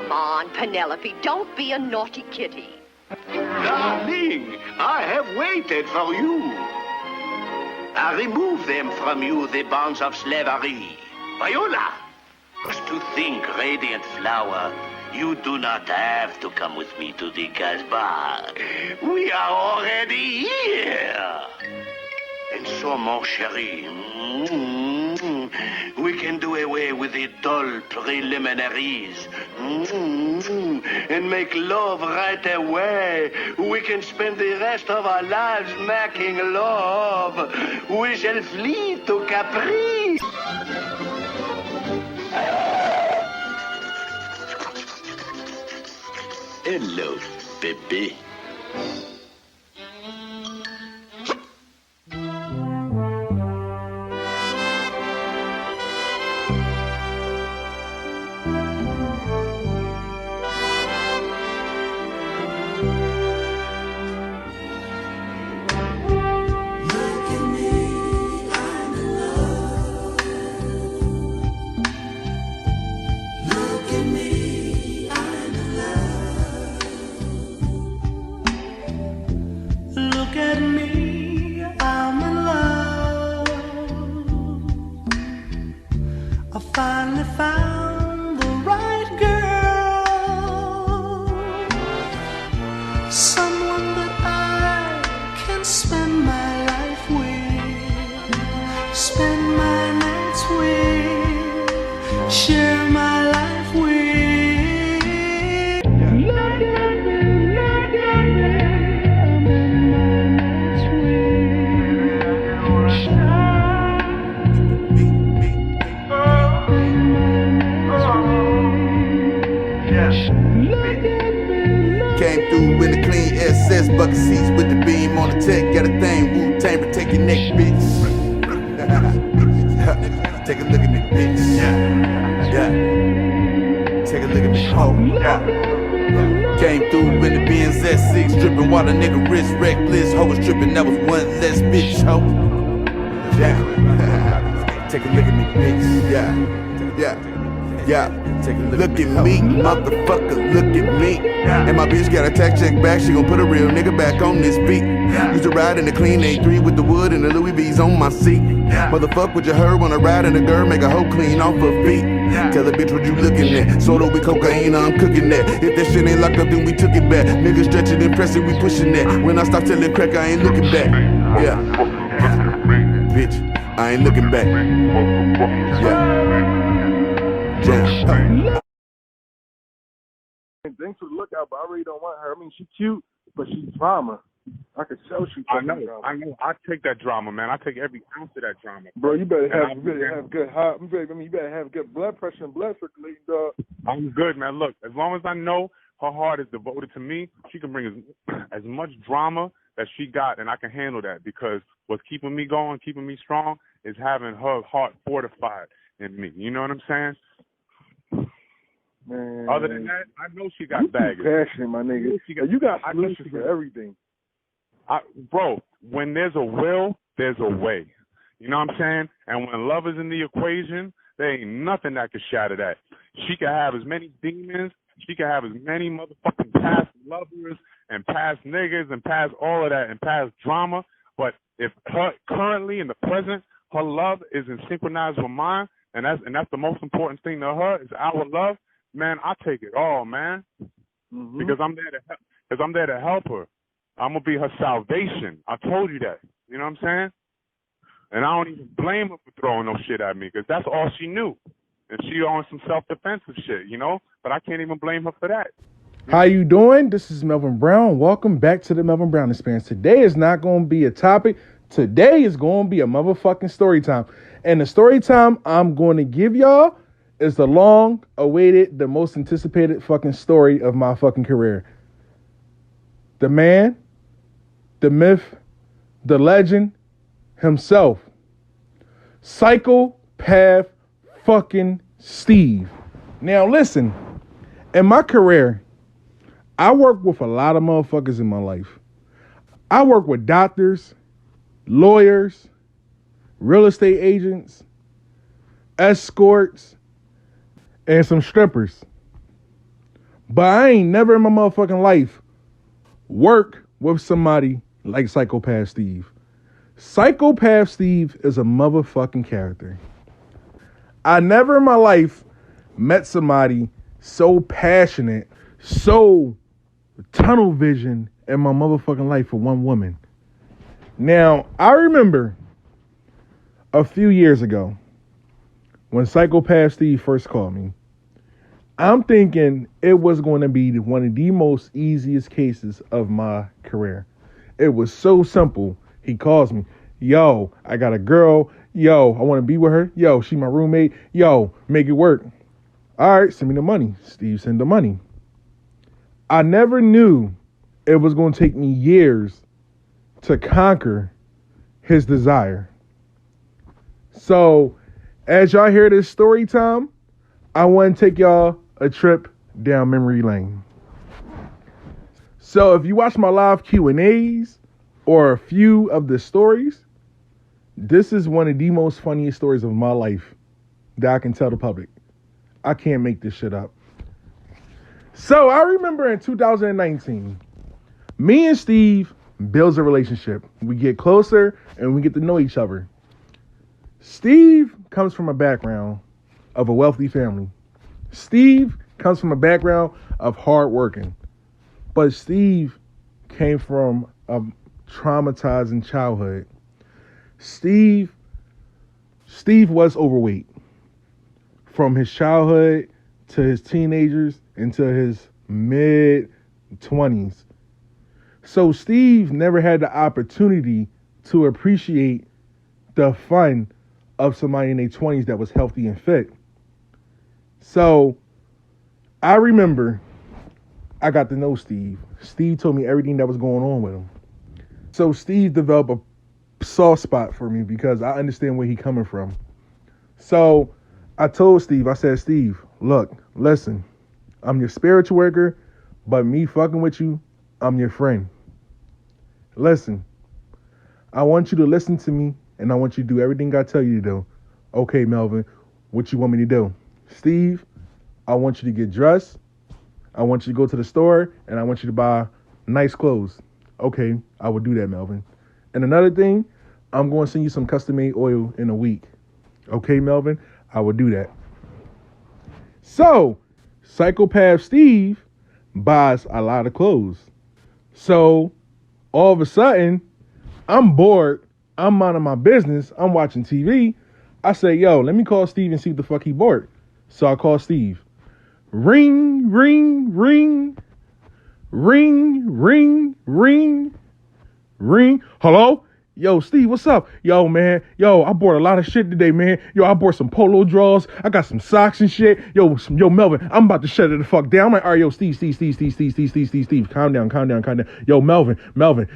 Come on, Penelope, don't be a naughty kitty. Darling, I have waited for you. I remove them from you, the bonds of slavery. Viola, just to think, radiant flower, you do not have to come with me to the Casbah. We are already here. And so, mon chéri, we can do away with the dull preliminaries and make love right away. We can spend the rest of our lives making love. We shall flee to Capri. Hello, baby. Finally found the right girl, someone that I can spend my life with, spend my nights with, share my life with. Look at me, I'm in my nights with, Came through in the clean SS, bucket seats with the beam on the tech. Got a thing, Wu-Tang, protect your neck, bitch. Take a look at me, bitch. Yeah. Take a look at me, ho. Came through in the Benz S6, dripping while the nigga wrist reckless. Ho was tripping, that was one less bitch, ho. Yeah. Take a look at me, bitch. Yeah. Take a look at me, motherfucker, look at me. And my bitch got a tax check back, she gon' put a real nigga back on this beat. Used to ride in the clean A3 with the wood and the Louis V's on my seat. Motherfuck with your herb when I ride in the girl, make a hoe clean off her feet. Tell the bitch what you looking at, soda with cocaine, I'm cooking that. If that shit ain't locked up, then we took it back. Niggas stretch it and press it, we pushing that. When I stop telling crack, I ain't looking back. Yeah, bitch, I ain't looking back. Yeah. Thanks for the lookout, but I really don't want her. I mean, she's cute, but she's drama. I can tell she's drama. I know. I take that drama, man. I take every ounce of that drama. Bro, you better have good heart. You better have good blood pressure and blood circulating, dog. I'm good, man. Look, as long as I know her heart is devoted to me, she can bring as much drama that she got, and I can handle that, because what's keeping me going, keeping me strong, is having her heart fortified in me. You know what I'm saying? Man. Other than that, I know she got baggage. Passionate, my nigga. You got solutions for everything. Bro, when there's a will, there's a way. You know what I'm saying? And when love is in the equation, there ain't nothing that can shatter that. She can have as many demons, she can have as many motherfucking past lovers and past niggas and past all of that and past drama. But if her currently in the present, her love is in synchronized with mine, and that's the most important thing to her is our love. Man, I take it all, man, because I'm there to help. Because I'm there to help her. I'm gonna be her salvation. I told you that. You know what I'm saying? And I don't even blame her for throwing no shit at me, because that's all she knew, and she on some self-defensive shit, you know. But I can't even blame her for that. How you doing? This is Melvin Brown. Welcome back to the Melvin Brown Experience. Today is not going to be a topic. Today is going to be a motherfucking story time. And the story time I'm going to give y'all is the long-awaited, the most anticipated fucking story of my fucking career. The man, the myth, the legend himself. Psychopath fucking Steve. Now listen, in my career, I work with a lot of motherfuckers in my life. I work with doctors, lawyers, real estate agents, escorts, and some strippers. But I ain't never in my motherfucking life work with somebody like Psychopath Steve. Psychopath Steve is a motherfucking character. I never in my life met somebody so passionate, so tunnel vision in my motherfucking life for one woman. Now, I remember a few years ago when Psychopath Steve first called me. I'm thinking it was going to be one of the most easiest cases of my career. It was so simple. He calls me. Yo, I got a girl. Yo, I want to be with her. Yo, she my roommate. Yo, make it work. All right, send me the money. Steve send the money. I never knew it was going to take me years to conquer his desire. So, as y'all hear this story time, I want to take y'all a trip down memory lane. So, if you watch my live Q&As or a few of the stories, this is one of the most funniest stories of my life that I can tell the public. I can't make this shit up. So, I remember in 2019, me and Steve builds a relationship. We get closer and we get to know each other. Steve comes from a background of a wealthy family. Steve comes from a background of hard working. But Steve came from a traumatizing childhood. Steve was overweight from his childhood to his teenagers into his mid-20s. So Steve never had the opportunity to appreciate the fun of somebody in their 20s that was healthy and fit. So I remember I got to know Steve. Steve told me everything that was going on with him. So Steve developed a soft spot for me because I understand where he's coming from. So I told Steve, I said, Steve, look, listen, I'm your spiritual worker, but me fucking with you, I'm your friend. Listen, I want you to listen to me and I want you to do everything I tell you to do. Okay, Melvin, what you want me to do? Steve, I want you to get dressed. I want you to go to the store and I want you to buy nice clothes. Okay, I will do that, Melvin. And another thing, I'm going to send you some custom-made oil in a week. Okay, Melvin, I will do that. So, Psychopath Steve buys a lot of clothes. So, all of a sudden, I'm bored. I'm minding my business. I'm watching TV. I say, yo, let me call Steve and see what the fuck he bought. So I call Steve. Ring, ring, ring. Ring, ring, ring. Ring. Hello? Yo, Steve, what's up? Yo, man. Yo, I bought a lot of shit today, man. Yo, I bought some polo drawers. I got some socks and shit. Yo, Melvin, I'm about to shut it the fuck down. I'm like, all right, yo, Steve. Calm down. Yo, Melvin.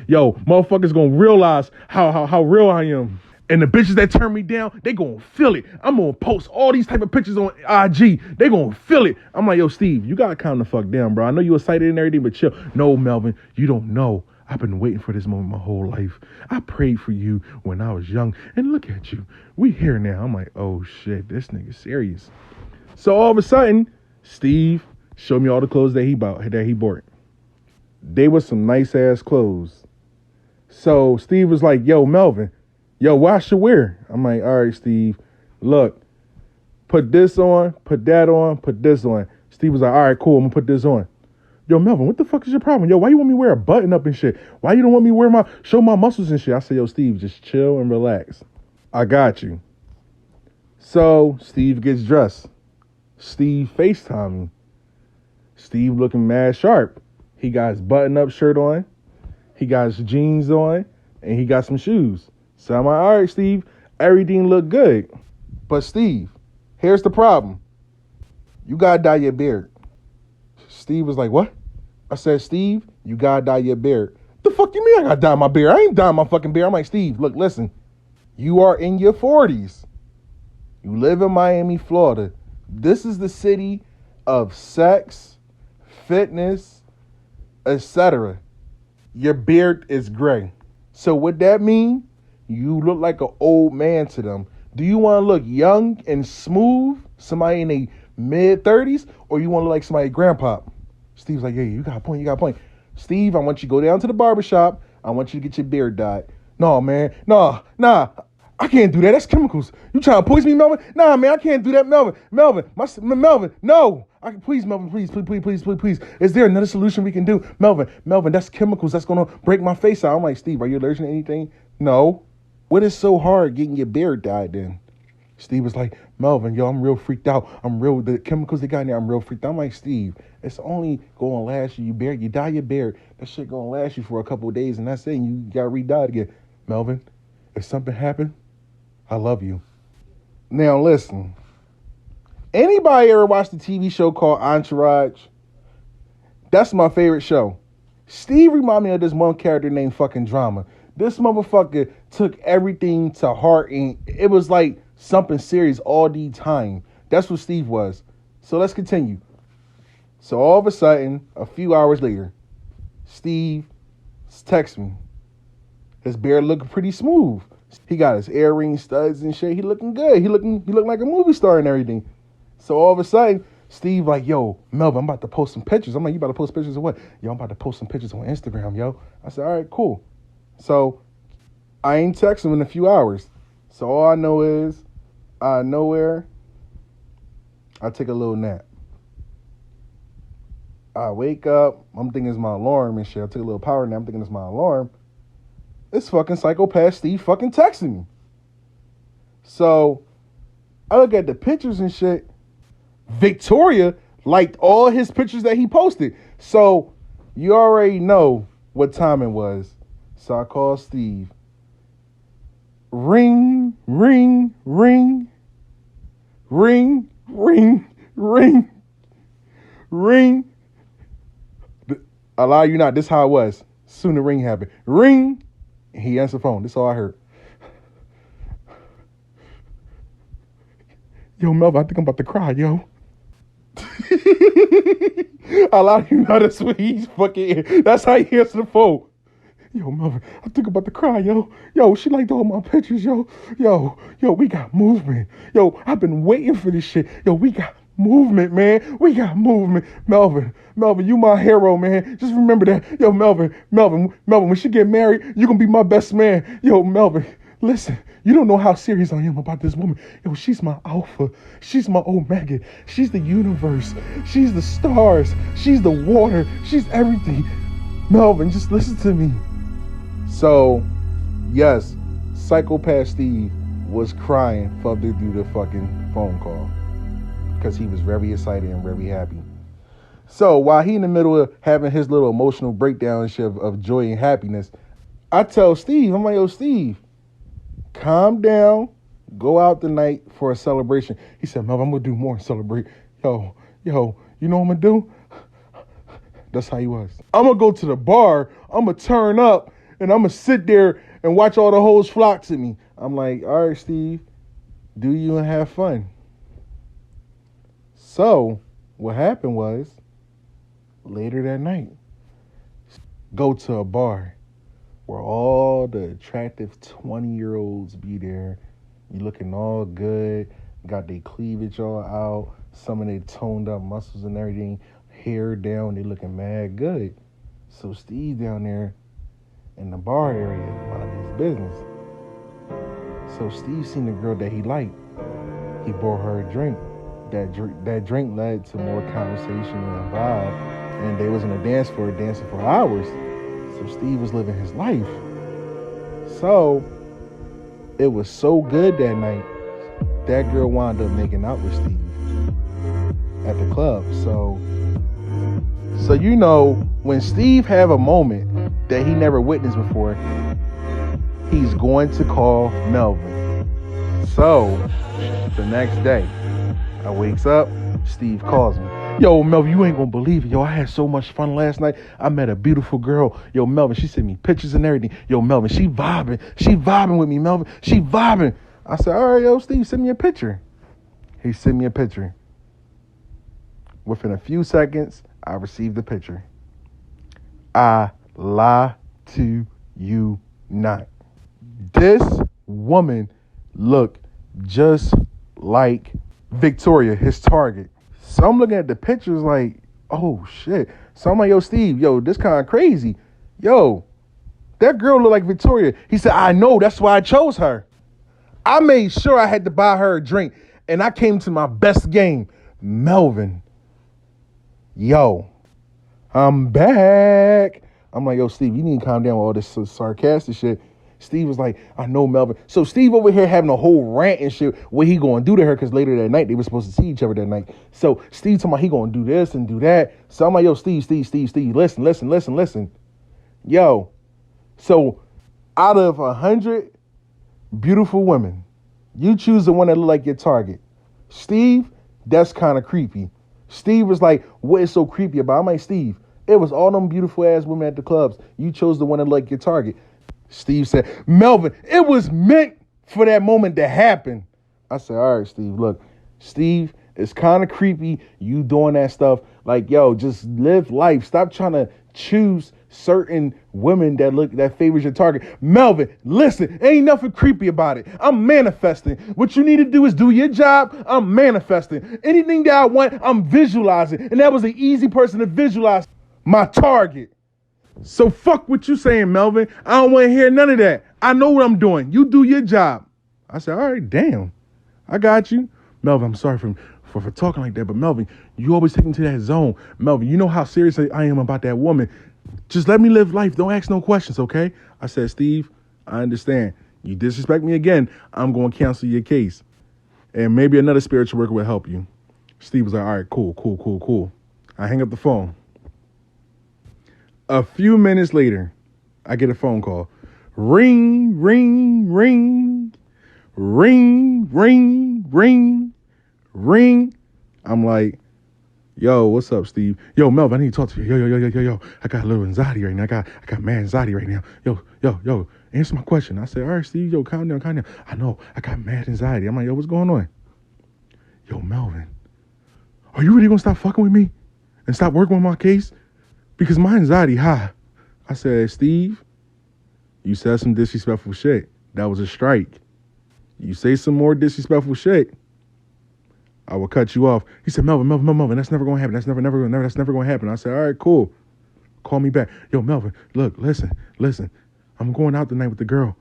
Yo, motherfuckers gonna realize how real I am. And the bitches that turn me down, they gonna feel it. I'm gonna post all these type of pictures on IG. They gonna feel it. I'm like, yo, Steve, you gotta calm the fuck down, bro. I know you excited and everything, but chill. No, Melvin, you don't know. I've been waiting for this moment my whole life. I prayed for you when I was young. And look at you. We here now. I'm like, oh shit, this nigga's serious. So all of a sudden, Steve showed me all the clothes that he bought. They were some nice ass clothes. So Steve was like, yo, Melvin, yo, what I should wear? I'm like, all right, Steve, look, put this on, put that on, put this on. Steve was like, all right, cool, I'm gonna put this on. Yo, Melvin, what the fuck is your problem? Yo, why you want me to wear a button up and shit? Why you don't want me to show my muscles and shit? I said, yo, Steve, just chill and relax. I got you. So Steve gets dressed. Steve FaceTime me. Steve looking mad sharp. He got his button-up shirt on. He got his jeans on. And he got some shoes. So I'm like, all right, Steve, everything look good. But Steve, here's the problem. You gotta dye your beard. Steve was like, what? I said, Steve, you gotta dye your beard. The fuck you mean I gotta dye my beard? I ain't dyeing my fucking beard. I'm like, Steve, look, listen. You are in your 40s. You live in Miami, Florida. This is the city of sex, fitness, etc. Your beard is gray. So what that mean? You look like an old man to them. Do you want to look young and smooth, somebody in their mid-30s, or you want to look like somebody grandpa? Steve's like, yeah, you got a point, you got a point. Steve, I want you to go down to the barbershop. I want you to get your beard dyed. No, man. Nah. I can't do that. That's chemicals. You trying to poison me, Melvin? Nah, man, I can't do that, Melvin. Melvin, no. Please, Melvin, please. Is there another solution we can do? Melvin, that's chemicals. That's going to break my face out. I'm like, Steve, are you allergic to anything? No. What is so hard getting your beard dyed then? Steve was like, Melvin, yo, I'm real freaked out. The chemicals they got in there, I'm real freaked out. I'm like, Steve, it's only going to last you. You dye your beard. That shit going to last you for a couple of days, and that's it. And you got to re-dye it again. Melvin, if something happened, I love you. Now, listen. Anybody ever watched the TV show called Entourage? That's my favorite show. Steve reminded me of this one character named fucking Drama. This motherfucker took everything to heart, and it was like something serious all the time. That's what Steve was. So let's continue. So all of a sudden, a few hours later, Steve texts me. His beard looking pretty smooth. He got his earring studs and shit. He looking good. He looking like a movie star and everything. So all of a sudden, Steve like, yo, Melvin, I'm about to post some pictures. I'm like, you about to post pictures of what? Yo, I'm about to post some pictures on Instagram, yo. I said, all right, cool. So I ain't texting him in a few hours. So all I know is, out of nowhere, I take a little nap. I wake up. I'm thinking it's my alarm and shit. I took a little power nap. I'm thinking it's my alarm. It's fucking Psychopath Steve fucking texting me. So I look at the pictures and shit. Victoria liked all his pictures that he posted. So you already know what time it was. So I call Steve. Ring, ring, ring. Ring, ring, ring. Ring. I lie you not, this is how it was. Soon the ring happened. Ring. He answered the phone. This is all I heard. Yo, Melvin, I think I'm about to cry, yo. I lie you not, that's what he's fucking. That's how he answered the phone. Yo, Melvin, I think I'm about to cry, yo. Yo, she liked all my pictures, yo. Yo, we got movement. Yo, I've been waiting for this shit. Yo, we got movement, man. We got movement. Melvin, you my hero, man. Just remember that. Yo, Melvin, when she get married, you gonna be my best man. Yo, Melvin, listen, you don't know how serious I am about this woman. Yo, she's my alpha. She's my omega. She's the universe. She's the stars. She's the water. She's everything. Melvin, just listen to me. So, yes, Psychopath Steve was crying for to do the fucking phone call because he was very excited and very happy. So while he in the middle of having his little emotional breakdown and shit of joy and happiness, I tell Steve, I'm like, yo, Steve, calm down, go out tonight for a celebration. He said, Melvin, I'm going to do more and celebrate. Yo, you know what I'm going to do? That's how he was. I'm going to go to the bar, I'm going to turn up, and I'm going to sit there and watch all the hoes flock to me. I'm like, all right, Steve, do you and have fun. So what happened was, later that night, go to a bar where all the attractive 20-year-olds be there. You looking all good, got their cleavage all out, some of their toned up muscles and everything, hair down, they looking mad good. So Steve down there in the bar area, minding his business. So Steve seen the girl that he liked. He bought her a drink. That drink led to more conversation and a vibe. And they was on a dance floor dancing for hours. So Steve was living his life. So it was so good that night, that girl wound up making out with Steve at the club. So you know, when Steve have a moment that he never witnessed before, he's going to call Melvin. So the next day, I wakes up, Steve calls me. Yo, Melvin, you ain't gonna believe it. Yo, I had so much fun last night. I met a beautiful girl. Yo, Melvin, she sent me pictures and everything. Yo, Melvin, she vibing. She vibing with me, Melvin. She vibing. I said, all right, yo, Steve, send me a picture. He sent me a picture. Within a few seconds, I received the picture. I lie to you not. This woman looked just like Victoria, his target. So I'm looking at the pictures like, oh shit, So I'm like, yo, Steve, yo, this kind of crazy. Yo, that girl look like Victoria. He said, I know, that's why I chose her. I made sure I had to buy her a drink. And I came to my best game. Melvin, yo, I'm back. I'm like, yo, Steve, you need to calm down with all this sarcastic shit. Steve was like, I know, Melvin. So Steve over here having a whole rant and shit, what he going to do to her, because later that night, they were supposed to see each other that night. So Steve talking about he going to do this and do that. So I'm like, yo, Steve, listen. Yo, so out of 100 beautiful women, you choose the one that look like your target. Steve, that's kind of creepy. Steve was like, what is so creepy about it? I'm like, Steve, it was all them beautiful ass women at the clubs. You chose the one that looked like your target. Steve said, Melvin, it was meant for that moment to happen. I said, all right, Steve, look, Steve, it's kind of creepy you doing that stuff. Like, yo, just live life. Stop trying to choose certain women that favors your target. Melvin, listen, ain't nothing creepy about it. I'm manifesting. What you need to do is do your job. I'm manifesting. Anything that I want, I'm visualizing. And that was an easy person to visualize. My target. So fuck what you saying, Melvin. I don't want to hear none of that. I know what I'm doing. You do your job. I said, all right, damn. I got you. Melvin, I'm sorry for talking like that, but Melvin, you always take me to that zone. Melvin, you know how serious I am about that woman. Just let me live life. Don't ask no questions, okay? I said, Steve, I understand. You disrespect me again, I'm going to cancel your case. And maybe another spiritual worker will help you. Steve was like, all right, cool. I hang up the phone. A few minutes later, I get a phone call. Ring, ring, ring. Ring, ring, ring. Ring. I'm like, yo, what's up, Steve? Yo, Melvin, I need to talk to you. Yo. I got a little anxiety right now. I got mad anxiety right now. Yo, answer my question. I said, all right, Steve, yo, calm down. I know, I got mad anxiety. I'm like, yo, what's going on? Yo, Melvin, are you really gonna stop fucking with me and stop working on my case? Because my anxiety high. I said, Steve, you said some disrespectful shit. That was a strike. You say some more disrespectful shit, I will cut you off. He said, Melvin, that's never going to happen. That's never going to happen. I said, all right, cool. Call me back. Yo, Melvin, look, listen. I'm going out tonight with the girl.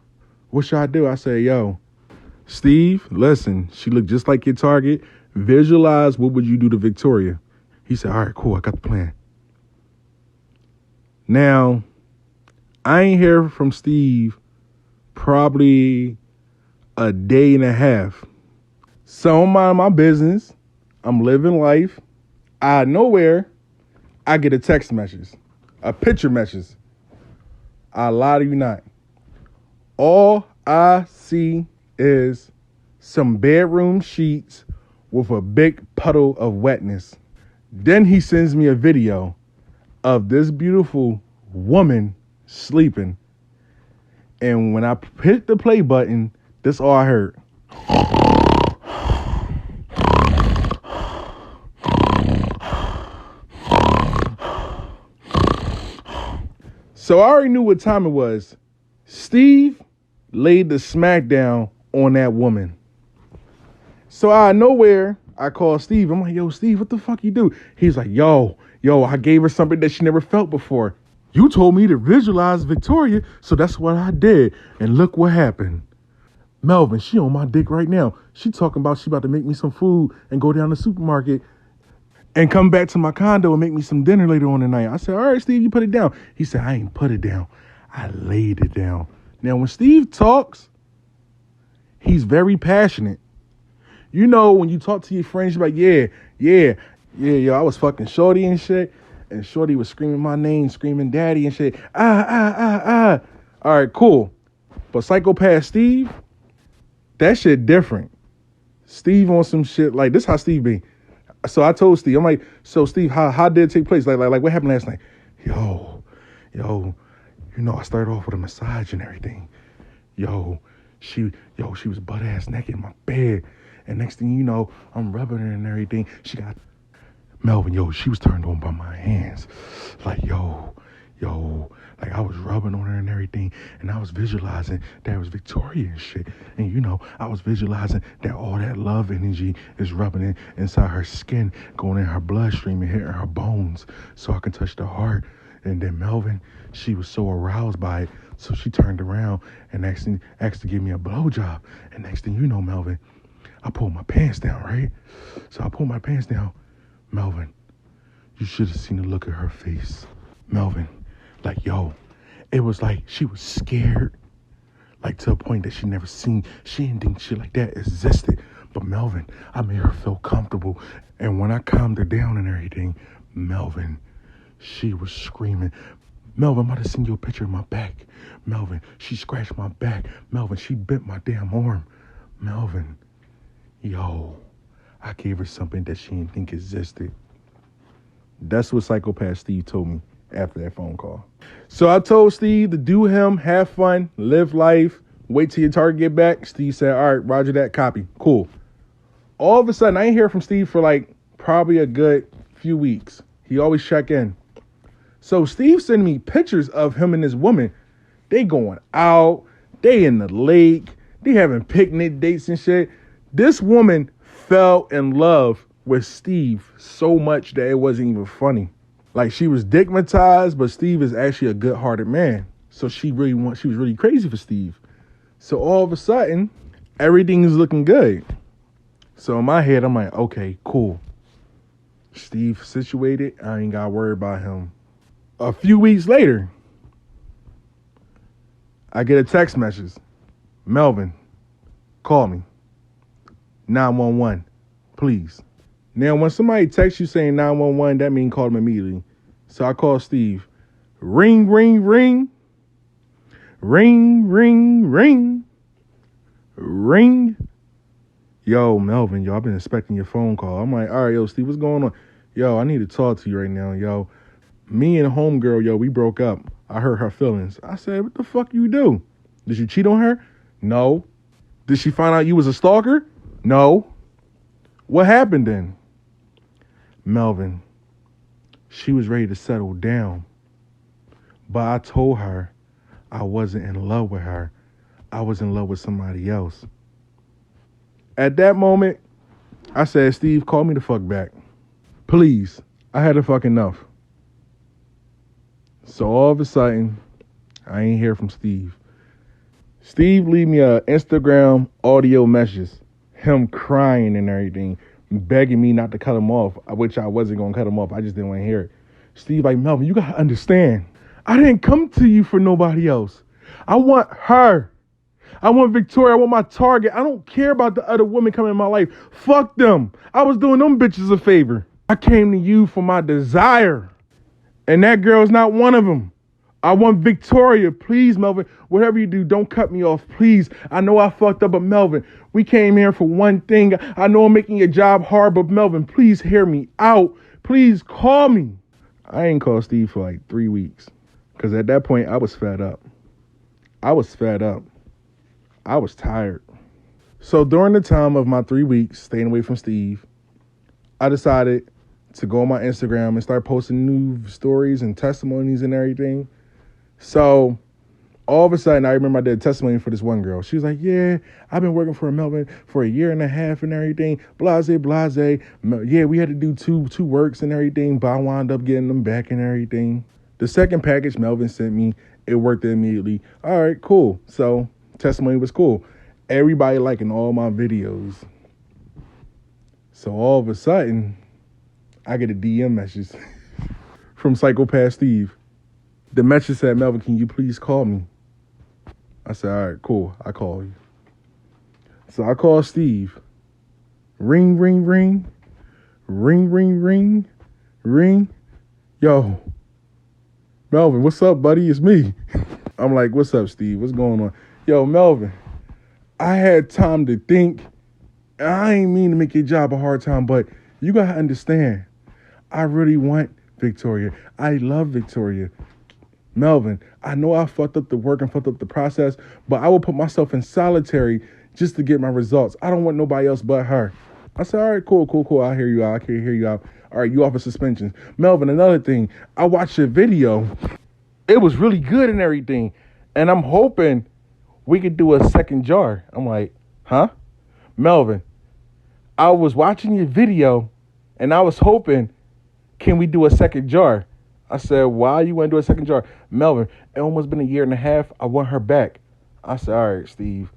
What should I do? I said, yo, Steve, listen, she looked just like your target. Visualize what would you do to Victoria. He said, all right, cool. I got the plan. Now, I ain't hear from Steve probably a day and a half. So I'm minding my business. I'm living life. Out of nowhere, I get a text message, a picture message. I lie to you not. All I see is some bedroom sheets with a big puddle of wetness. Then he sends me a video of this beautiful woman sleeping. And when I hit the play button, that's all I heard. So I already knew what time it was. Steve laid the smackdown on that woman. So out of nowhere, I called Steve. I'm like, yo, Steve, what the fuck you do? He's like, yo, I gave her something that she never felt before. You told me to visualize Victoria, so that's what I did. And look what happened. Melvin, she on my dick right now. She talking about she about to make me some food and go down to the supermarket and come back to my condo and make me some dinner later on tonight. I said, all right, Steve, you put it down. He said, I ain't put it down. I laid it down. Now, when Steve talks, he's very passionate. You know, when you talk to your friends, you're like, yeah, I was fucking Shorty and shit. And Shorty was screaming my name, screaming daddy and shit. Ah. All right, cool. But Psychopath Steve, that shit different. Steve on some shit like this how Steve be. So I told Steve, I'm like, so Steve, how did it take place? Like what happened last night? Yo, you know, I started off with a massage and everything. She was butt ass naked in my bed. And next thing you know, I'm rubbing her and everything. She got Melvin, she was turned on by my hands. Like, yo, Yo, like I was rubbing on her and everything, and I was visualizing that it was Victoria and shit. And you know, I was visualizing that all that love energy is rubbing inside her skin, going in her bloodstream and hitting her bones so I can touch the heart. And then Melvin, she was so aroused by it, so she turned around and asked to give me a blowjob. And next thing you know, Melvin, I pulled my pants down, right? So I pulled my pants down. Melvin, you should have seen the look of her face. Melvin, like, yo, it was like she was scared, like to a point that she didn't think shit like that existed. But Melvin, I made her feel comfortable. And when I calmed her down and everything, Melvin, she was screaming. Melvin, I might have seen you a picture of my back. Melvin, she scratched my back. Melvin, she bit my damn arm. Melvin, yo, I gave her something that she didn't think existed. That's what Psychopath Steve told me after that phone call. So I told Steve to do him, have fun, live life, wait till your target get back. Steve said, all right, roger that, copy, cool. All of a sudden, I ain't hear from Steve for like probably a good few weeks. He always check in. So Steve sent me pictures of him and this woman. They going out, they in the lake, they having picnic dates and shit. This woman fell in love with Steve so much that it wasn't even funny. Like, she was stigmatized, but Steve is actually a good-hearted man. So she was really crazy for Steve. So all of a sudden, everything is looking good. So in my head, I'm like, okay, cool. Steve situated, I ain't got to worry about him. A few weeks later, I get a text message. Melvin, call me. 911, please. Now, when somebody texts you saying 911, that means call them immediately. So I call Steve. Ring, ring, ring. Ring, ring, ring. Ring. Yo, Melvin, yo, I've been expecting your phone call. I'm like, all right, yo, Steve, what's going on? Yo, I need to talk to you right now, yo. Me and homegirl, yo, we broke up. I hurt her feelings. I said, what the fuck you do? Did you cheat on her? No. Did she find out you was a stalker? No. What happened then? Melvin, she was ready to settle down. But I told her I wasn't in love with her. I was in love with somebody else. At that moment, I said, Steve, call me the fuck back. Please. I had a fuck enough. So all of a sudden, I ain't hear from Steve. Steve leave me a Instagram audio message. Him crying and everything, begging me not to cut him off, which I wasn't going to cut him off. I just didn't want to hear it. Steve like, Melvin, you got to understand. I didn't come to you for nobody else. I want her. I want Victoria. I want my target. I don't care about the other women coming in my life. Fuck them. I was doing them bitches a favor. I came to you for my desire. And that girl is not one of them. I want Victoria. Please, Melvin, whatever you do, don't cut me off, please. I know I fucked up, but Melvin, we came here for one thing. I know I'm making your job hard, but Melvin, please hear me out. Please call me. I ain't called Steve for like 3 weeks because at that point, I was fed up. I was tired. So during the time of my 3 weeks staying away from Steve, I decided to go on my Instagram and start posting new stories and testimonies and everything. So all of a sudden, I remember I did a testimony for this one girl. She was like, yeah, I've been working for Melvin for 1.5 years and everything. Blase. Yeah, we had to do two works and everything, but I wound up getting them back and everything. The second package Melvin sent me, it worked immediately. All right, cool. So testimony was cool. Everybody liking all my videos. So all of a sudden, I get a DM message from Psychopath Steve. The message said, Melvin, can you please call me? I said, all right, cool. I call you. So I call Steve. Ring, ring, ring. Ring, ring, ring. Ring. Yo, Melvin, what's up, buddy? It's me. I'm like, what's up, Steve? What's going on? Yo, Melvin, I had time to think. I ain't mean to make your job a hard time, but you got to understand. I really want Victoria. I love Victoria. Melvin, I know I fucked up the work and fucked up the process, but I will put myself in solitary just to get my results. I don't want nobody else but her. I said, all right, cool. I hear you out. I can hear you out. All right, you offer suspensions. Melvin, another thing. I watched your video It was really good and everything. And I'm hoping we could do a second jar. I'm like, huh? Melvin, I was watching your video and I was hoping, can we do a second jar? I said, why you want to do a second jar? Melvin, it almost been a year and a half. I want her back. I said, all right, Steve,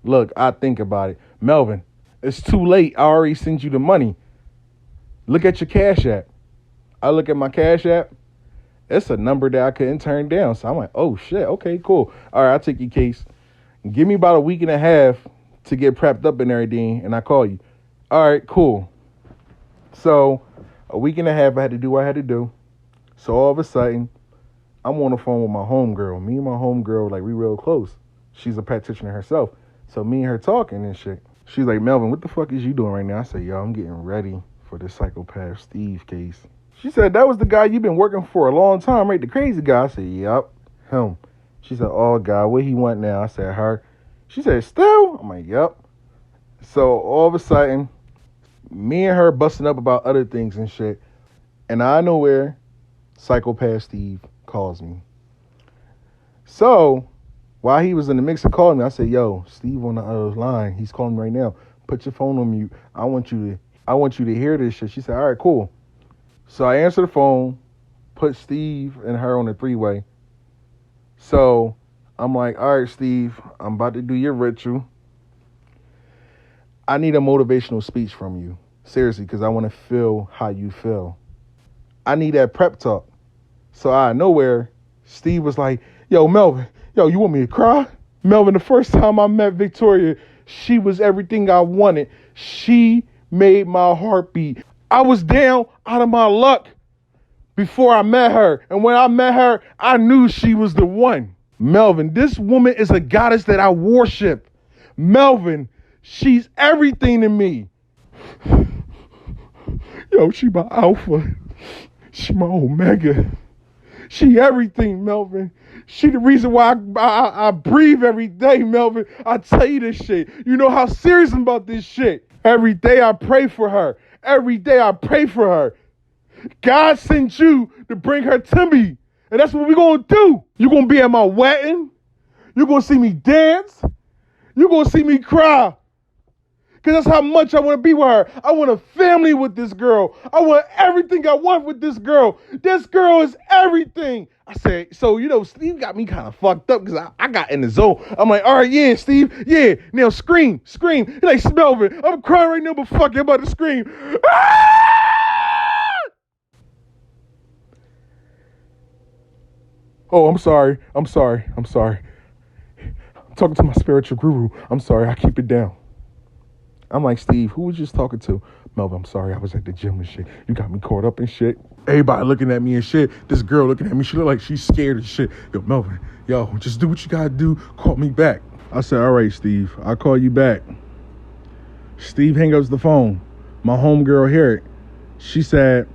look, I think about it. Melvin, it's too late. I already sent you the money. Look at your Cash App. I look at my Cash App. It's a number that I couldn't turn down. So I'm like, oh, shit. Okay, cool. All right, I'll take your case. Give me about a week and a half to get prepped up and everything, and I call you. All right, cool. So a week and a half, I had to do what I had to do. So all of a sudden, I'm on the phone with my homegirl. Me and my homegirl, like, we real close. She's a practitioner herself. So me and her talking and shit. She's like, Melvin, what the fuck is you doing right now? I said, yo, I'm getting ready for the Psychopath Steve case. She said, that was the guy you've been working for a long time, right? The crazy guy. I said, yep, him. She said, oh, God, what he want now? I said, her. She said, still? I'm like, yep. So all of a sudden, me and her busting up about other things and shit. And out of nowhere, Psychopath Steve calls me. So while he was in the mix of calling me, I said, yo, Steve on the other line. He's calling me right now. Put your phone on mute. I want you to hear this shit. She said, all right, cool. So I answered the phone, put Steve and her on a three-way. So I'm like, all right, Steve, I'm about to do your ritual. I need a motivational speech from you. Seriously, because I want to feel how you feel. I need that prep talk. So out of nowhere, Steve was like, yo, Melvin, yo, you want me to cry? Melvin, the first time I met Victoria, she was everything I wanted. She made my heart beat. I was down out of my luck before I met her. And when I met her, I knew she was the one. Melvin, this woman is a goddess that I worship. Melvin, she's everything to me. Yo, she my alpha. She my omega. She everything, Melvin. She the reason why I breathe every day, Melvin. I tell you this shit. You know how serious I'm about this shit. Every day I pray for her. Every day I pray for her. God sent you to bring her to me. And that's what we're going to do. You're going to be at my wedding. You're going to see me dance. You're going to see me cry. Because that's how much I want to be with her. I want a family with this girl. I want everything I want with this girl. This girl is everything. I said, so, Steve got me kind of fucked up because I got in the zone. I'm like, all right, yeah, Steve. Yeah, now scream. He's like, Melvin, I'm crying right now, but fuck, I'm about to scream. Ah! Oh, I'm sorry. I'm talking to my spiritual guru. I'm sorry. I keep it down. I'm like, Steve, who was you just talking to? Melvin, I'm sorry. I was at the gym and shit. You got me caught up in shit. Everybody looking at me and shit. This girl looking at me. She look like she's scared and shit. Yo, Melvin, just do what you got to do. Call me back. I said, all right, Steve. I'll call you back. Steve hang up the phone. My homegirl hear it. She said,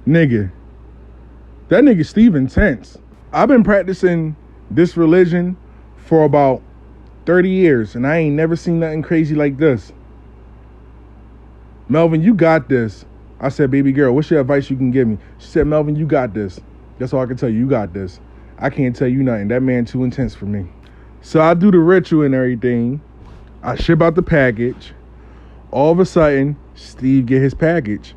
nigga, that nigga Steve intense. I've been practicing this religion for about 30 years, and I ain't never seen nothing crazy like this. Melvin, you got this. I said, baby girl, what's your advice you can give me? She said, Melvin, you got this. That's all I can tell you. You got this. I can't tell you nothing. That man too intense for me. So I do the ritual and everything. I ship out the package. All of a sudden, Steve get his package.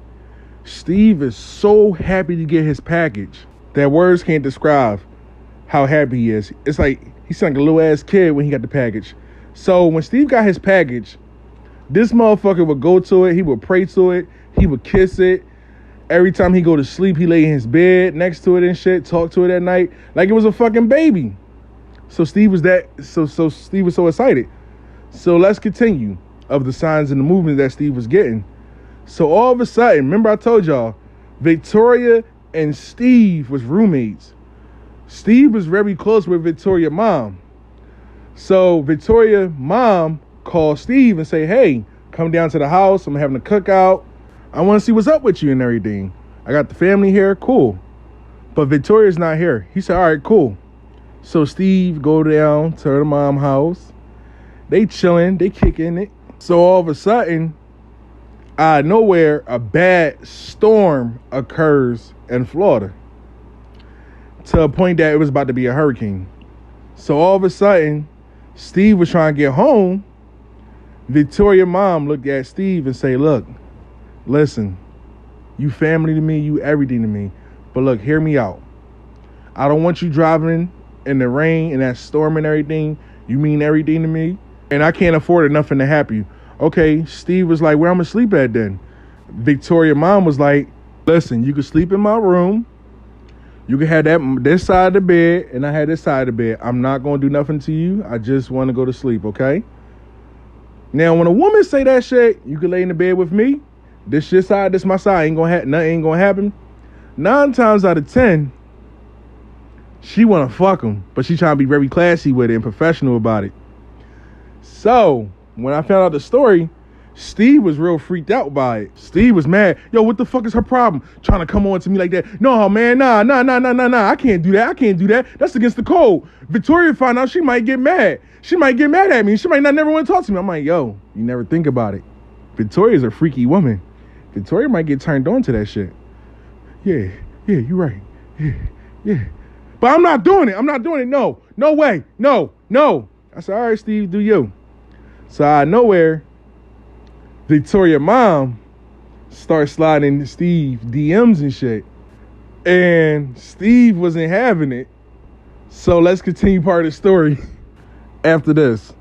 Steve is so happy to get his package that words can't describe how happy he is. It's like he sounded like a little ass kid when he got the package. So when Steve got his package, this motherfucker would go to it. He would pray to it. He would kiss it. Every time he go to sleep, he lay in his bed next to it and shit, talk to it at night like it was a fucking baby. So Steve was Steve was so excited. So let's continue of the signs and the movement that Steve was getting. So all of a sudden, remember I told y'all, Victoria and Steve was roommates. Steve was very close with Victoria's mom. So Victoria's mom called Steve and say, hey, come down to the house. I'm having a cookout. I want to see what's up with you and everything. I got the family here. Cool. But Victoria's not here. He said, all right, cool. So Steve go down to her mom's house. They chilling. They kicking it. So all of a sudden, out of nowhere, a bad storm occurs in Florida. to a point that it was about to be a hurricane. So all of a sudden, Steve was trying to get home. Victoria's mom looked at Steve and say, look, listen, you family to me, you everything to me. But look, hear me out. I don't want you driving in the rain and that storm and everything. You mean everything to me. And I can't afford nothing to happen you. Okay, Steve was like, where I'm going to sleep at then? Victoria's mom was like, listen, you can sleep in my room. You can have this side of the bed, and I had this side of the bed. I'm not going to do nothing to you. I just want to go to sleep, okay? Now, when a woman say that shit, you can lay in the bed with me. This your side, this my side. Nothing ain't going to happen. 9 times out of 10, she want to fuck him, but she trying to be very classy with it and professional about it. So, when I found out the story, Steve was real freaked out by it. Steve was mad. Yo, what the fuck is her problem? Trying to come on to me like that. No, man, nah. I can't do that. That's against the code. Victoria found out she might get mad. She might get mad at me. She might not never want to talk to me. I'm like, yo, you never think about it. Victoria's a freaky woman. Victoria might get turned on to that shit. Yeah, you're right. Yeah. But I'm not doing it. No way. No. I said, all right, Steve, do you. So out of nowhere, Victoria's mom starts sliding into Steve DMs and shit. And Steve wasn't having it. So let's continue part of the story after this.